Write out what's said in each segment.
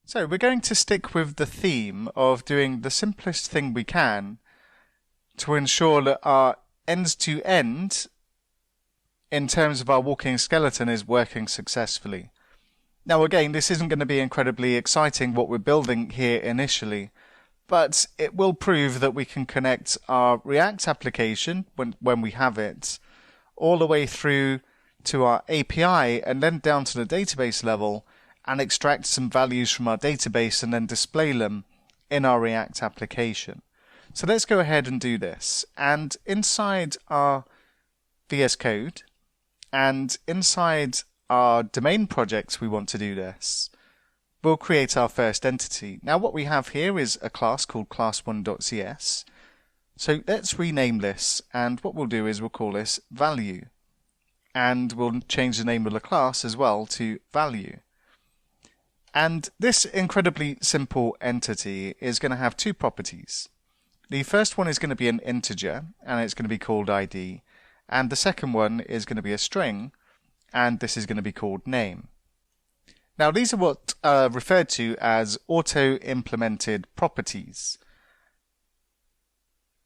So we're going to stick with the theme of doing the simplest thing we can to ensure that our end-to-end in terms of our walking skeleton is working successfully. Now again, this isn't going to be incredibly exciting what we're building here initially, but it will prove that we can connect our React application when we have it all the way through to our API and then down to the database level and extract some values from our database and then display them in our React application. So let's go ahead and do this. And inside our VS Code and inside our domain projects we want to do this, we'll create our first entity. Now what we have here is a class called class1.cs. So let's rename this, and what we'll do is we'll call this value. And we'll change the name of the class as well to value. And this incredibly simple entity is going to have two properties. The first one is going to be an integer, and it's going to be called ID. And the second one is going to be a string, and this is going to be called name. Now these are what are referred to as auto-implemented properties.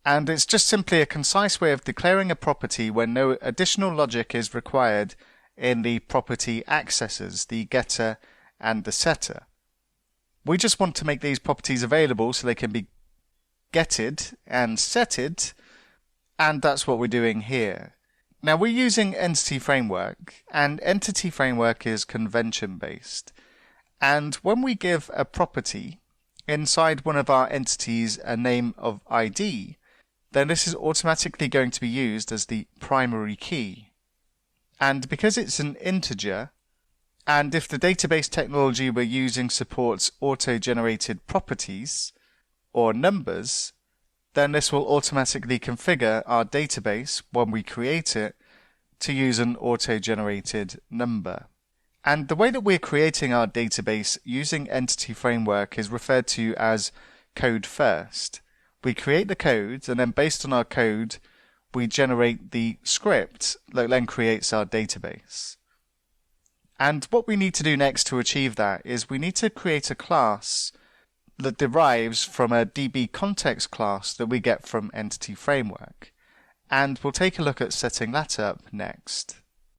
And it's just simply a concise way of declaring a property when no additional logic is required in the property accessors, the getter and the setter. We just want to make these properties available so they can be getted and setted, and that's what we're doing here. Now we're using Entity Framework, and Entity Framework is convention based. And when we give a property inside one of our entities a name of ID, then this is automatically going to be used as the primary key. And because it's an integer, and if the database technology we're using supports auto-generated properties or numbers, then this will automatically configure our database when we create it to use an auto-generated number. And the way that we're creating our database using Entity Framework is referred to as code first. We create the code, and then based on our code, we generate the script that then creates our database. And what we need to do next to achieve that is we need to create a class that derives from a DB context class that we get from Entity Framework. And we'll take a look at setting that up next.